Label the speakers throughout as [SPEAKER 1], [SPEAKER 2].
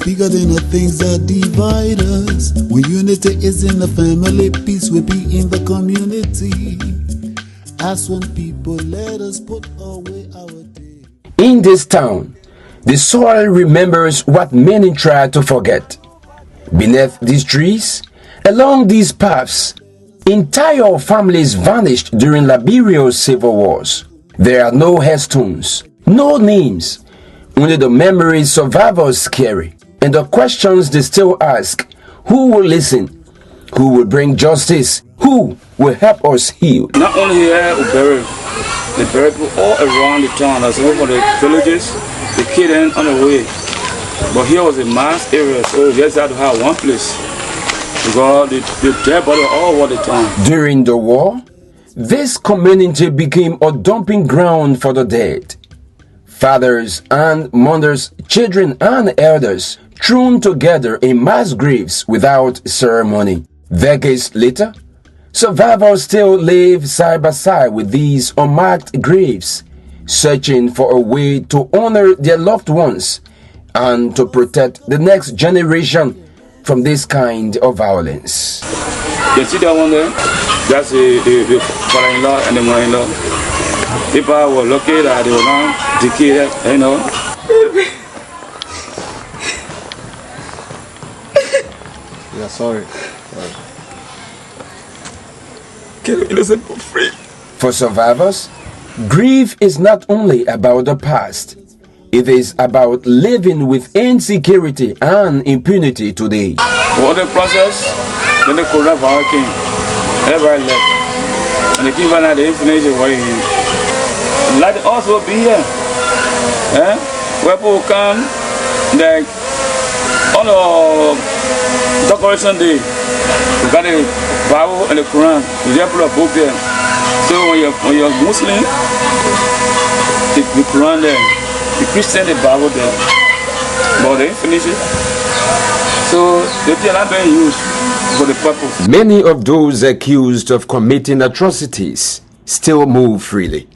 [SPEAKER 1] bigger than the things that divide us. When unity is in the family, peace will be in the community. As one people, let us put away our day.
[SPEAKER 2] In this town, the soil remembers what many try to forget. Beneath these trees, along these paths, entire families vanished during Liberia's civil wars. There are no headstones, no names, only the memories survivors carry, and the questions they still ask: who will listen? Who will bring justice? Who will help us heal?
[SPEAKER 3] Not only here, they bury people all around the town. That's all for the villages, they killed them on the way. But here was a mass area, so we just had to have one place. Because the dead body all over the town.
[SPEAKER 2] During the war, this community became a dumping ground for the dead. Fathers and mothers, children and elders thrown together in mass graves without ceremony. Decades later, survivors still live side by side with these unmarked graves, searching for a way to honor their loved ones and to protect the next generation from this kind of violence.
[SPEAKER 3] You see that one there? That's the father-in-law and the mother-in-law. People were lucky that they were not decayed, you know.
[SPEAKER 4] Yeah, sorry.
[SPEAKER 3] Get innocent for free.
[SPEAKER 2] For survivors, grief is not only about the past. It is about living with insecurity and impunity today.
[SPEAKER 3] What the process? Then the coronavirus came. Everybody left. And they give out the information why you. Let it also be here. Where people come, like on the decoration day, we got the Bible and the Quran. We just put a book there. So when you're Muslim, the Quran there. The Christian, the Bible there, but they finish it. So they are not being used for the purpose.
[SPEAKER 2] Many of those accused of committing atrocities still move freely,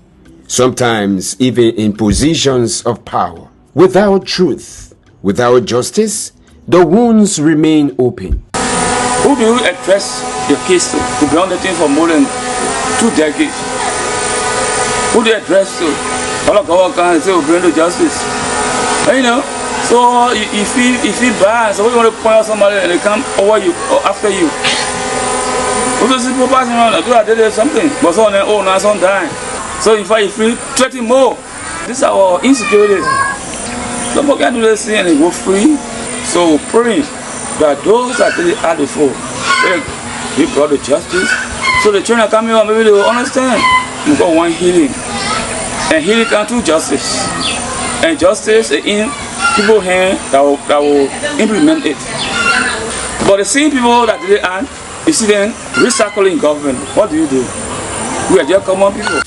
[SPEAKER 2] sometimes even in positions of power. Without truth, without justice, the wounds remain open.
[SPEAKER 3] Who do you address your case to? To be on the thing for more than 2 decades. Who do you address to? All of our can say we bring to justice. You know, so if you bad, so we want to point out somebody and they come over you or after you. Because people passing around, do I did something, but so then oh now some dying. So if I feel 20 more, this is our insecurity. Some people can do this thing and they go free. So praying that those that did it at before, they brought the justice. So the children coming on, maybe they will understand. We got one healing. And healing comes through justice. And justice is in people's hands that will implement it. But the same people that did it, and you see them recycling government, what do? We are just common people.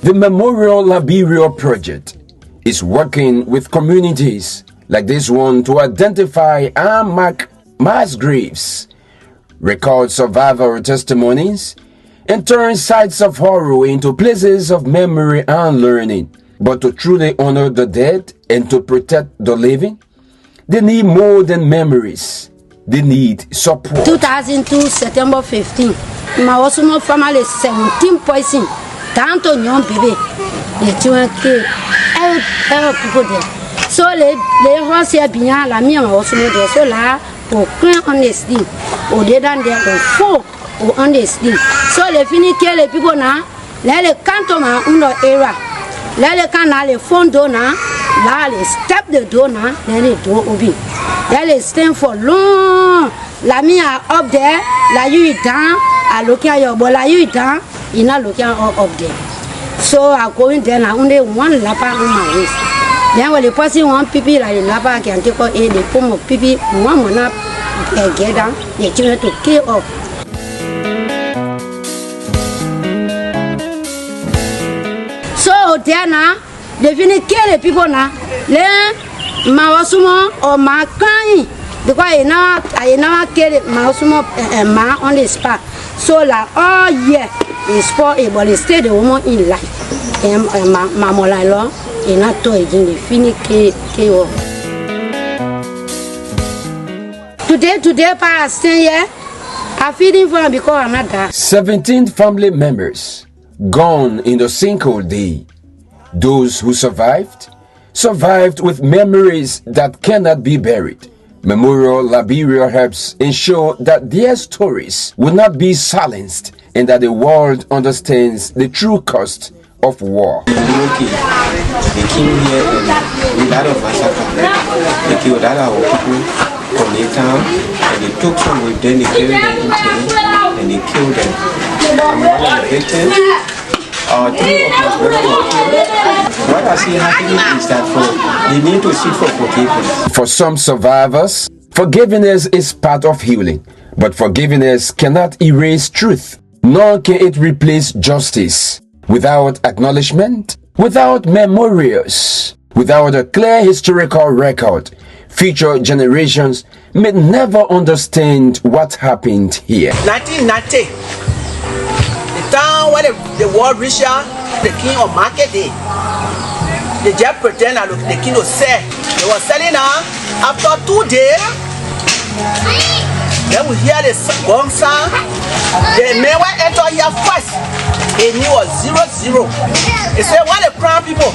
[SPEAKER 2] The Memorial Liberia project is working with communities like this one to identify and mark mass graves, record survivor testimonies, and turn sites of horror into places of memory and learning. But to truly honor the dead and to protect the living, they need more than memories. They need support.
[SPEAKER 5] 2002, September 15. My Osmo family 17 poison. Tanto young baby. The children killed. Every people there. So les gens c'est bien la mienne Osmo there. So là, pour craindre honesty. Au dedans there, au faux. Ou honesty. So les finis que les people na, là les cantons uno era. Là les can na les fonds na, là les step de dona, là les do obi. Là les stand for long. La mienne up there, la you down, I look at your boy, la you down, you not looking up there. So I go in there now only one lapa on my waist. Then when the person want pipi like the lapa can take out a the form of pipi, one will not get down, they try to kill up. So there now, they finish kill the people now. Then my husband or my crying because I never kill my husband man on the spot. So like oh yeah, it's for it, but stay the woman in life. And my mother-in-law, not to again the finish kill. Today, I stay here. I'm feeding for him because I'm not there.
[SPEAKER 2] 17 family members gone in a single day. Those who survived with memories that cannot be buried. Memorial Liberia helps ensure that their stories will not be silenced and that the world understands the true cost of war.
[SPEAKER 6] They came here and with that of massacre. They killed a lot of people from the town and they took some with them, they buried them in town and they killed them. I'm one of the victims. Two of my brothers were killed. What I see happening is that they need to seek for forgiveness.
[SPEAKER 2] For some survivors, forgiveness is part of healing, but forgiveness cannot erase truth, nor can it replace justice. Without acknowledgement, without memorials, without a clear historical record, future generations may never understand what happened here.
[SPEAKER 7] 1990, the town where the war reached the king of market day. They just pretend that the king was say they were selling now. After 2 days, then we hear the gong sound. The man went enter here first. He knew was 0-0. He said, what the crown people,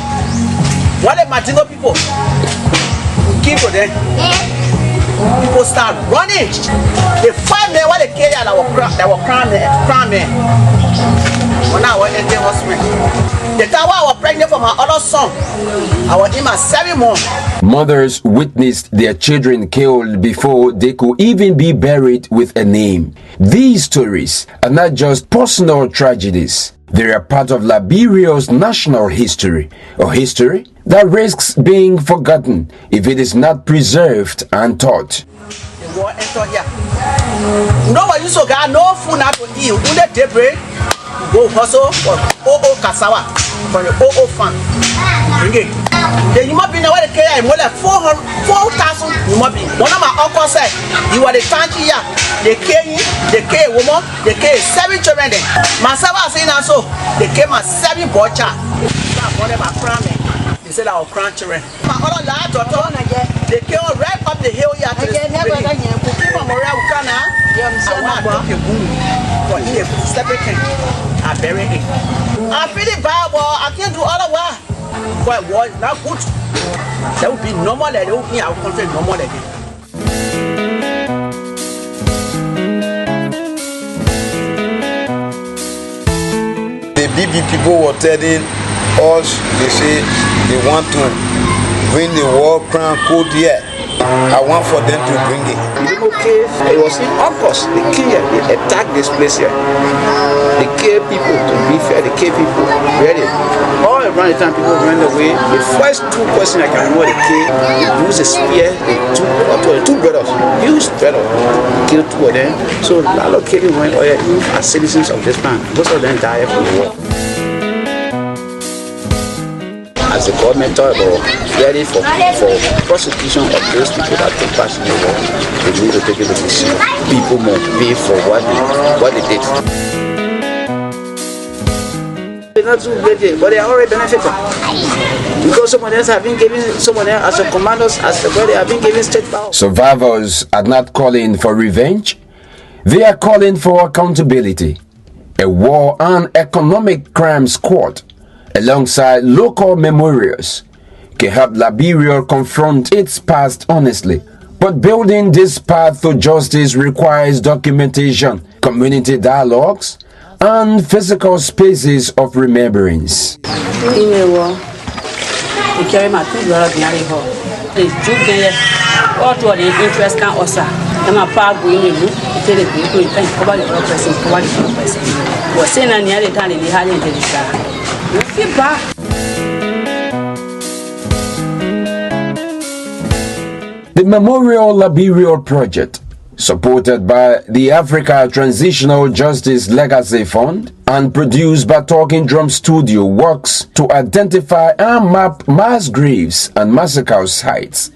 [SPEAKER 7] what the Martingo people, keep for them. People start running. The 5 men what they carry that were crown men. When I was entering hospital, the time I was pregnant for my other son, I was in my 7 months.
[SPEAKER 2] Mothers witnessed their children killed before they could even be buried with a name. These stories are not just personal tragedies. They are part of Liberia's national history, a history that risks being forgotten if it is not preserved and taught.
[SPEAKER 7] The war entered here. No one used to get no food now to eat. When they daybreak, go hustle for OO cassava from the OO farm. Bring it. The human being where they carry more than 4,000 human beings. One of my uncles said, you are the country here. They carry a woman, they carry 7 children. Myself was saying also, they carry my 7 boy child. One of my crown men, they said our crown children. My other lad daughter, they came right up the hill here to the memorial Ukana. I want to take a boom for here, separate thing. I bury it. I'm feeling bad, I can't do all the work. But war is not good. That would be normal that they would be our country normal again.
[SPEAKER 8] The BB people were telling us, they say they want to bring the war crown code here. I want for them to bring it.
[SPEAKER 9] It was in August. They came, they attacked this place here. They killed people, to be fair, they killed people. Ready? All around the time people ran away. The first 2 persons I can remember they killed, they used a spear, the 2 brothers, used brothers, killed 2 of them. So a lot of killing went on as citizens of this land. Most of them died from the war. As the government talk about ready for prosecution of those people that took part in the war, they need to take it to the sea. People must pay for what they did. They're not too good, but they are already benefiting. Because someone else have been given, someone else as a commanders, as the body have been given state power.
[SPEAKER 2] Survivors are not calling for revenge, they are calling for accountability. A war and economic crime squad alongside local memorials can help Liberia confront its past honestly. But building this path to justice requires documentation, community dialogues, and physical spaces of remembrance. The Memorial Liberia project, supported by the Africa Transitional Justice Legacy Fund and produced by Talking Drum Studio, works to identify and map mass graves and massacre sites,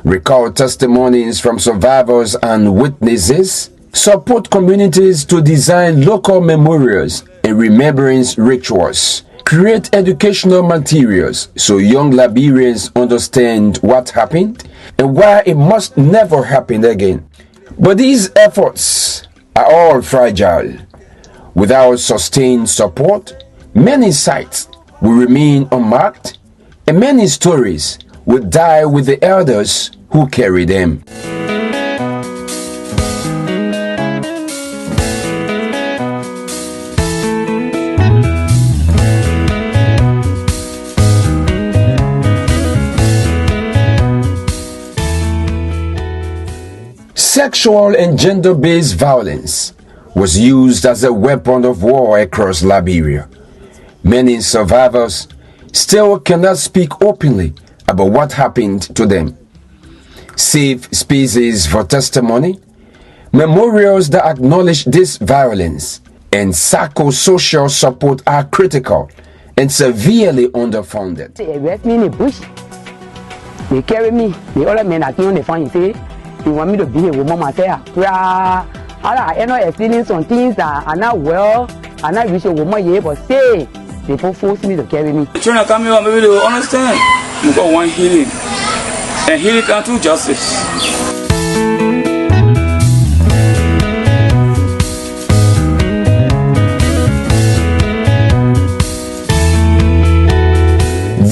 [SPEAKER 2] record testimonies from survivors and witnesses, support communities to design local memorials and remembrance rituals, create educational materials so young Liberians understand what happened and why it must never happen again. But these efforts are all fragile. Without sustained support, many sites will remain unmarked, and many stories will die with the elders who carry them. Sexual and gender-based violence was used as a weapon of war across Liberia. Many survivors still cannot speak openly about what happened to them. Safe spaces for testimony, memorials that acknowledge this violence, and psychosocial support are critical and severely underfunded.
[SPEAKER 10] They arrest me in the bush. They carry me. The other men are on the phone. Say, they want me to be here with mama. Say, I end up explaining some things that are not well, are not reaching with my year, but say, they force me to carry me.
[SPEAKER 3] Trying to come here, maybe they will understand. We got one healing, and healing comes through justice.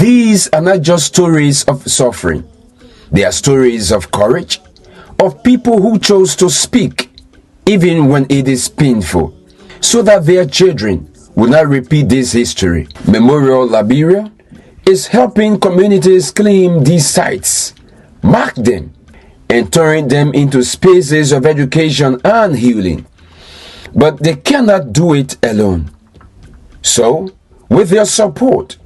[SPEAKER 2] These are not just stories of suffering. They are stories of courage, of people who chose to speak, even when it is painful, so that their children will not repeat this history. Memorial Liberia is helping communities claim these sites, mark them, and turn them into spaces of education and healing. But they cannot do it alone. So, with their support,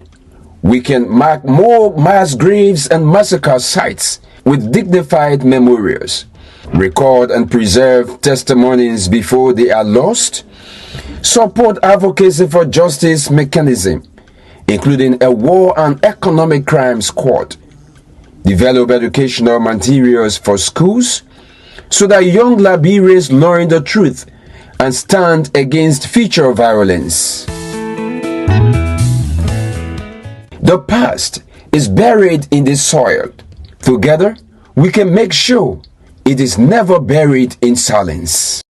[SPEAKER 2] we can mark more mass graves and massacre sites with dignified memorials, record and preserve testimonies before they are lost, support advocacy for justice mechanism, including a war and economic crime squad, develop educational materials for schools so that young Liberians learn the truth and stand against future violence. The past is buried in the soil. Together, we can make sure it is never buried in silence.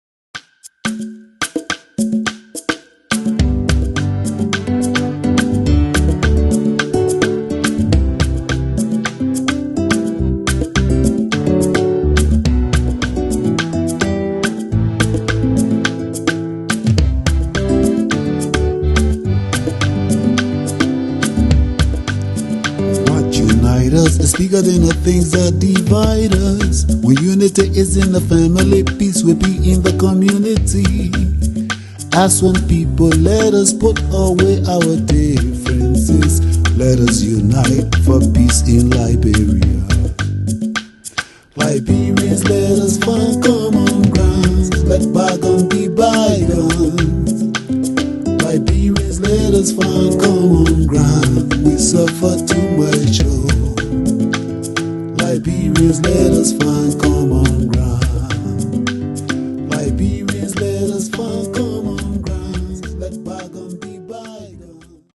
[SPEAKER 1] It's bigger than the things that divide us. When unity is in the family, peace will be in the community. As one people, let us put away our differences. Let us unite for peace in Liberia. Liberians, let us find common ground. Let bygone be bygones. Liberians, let us find common ground. We suffer too much. Liberians, let us find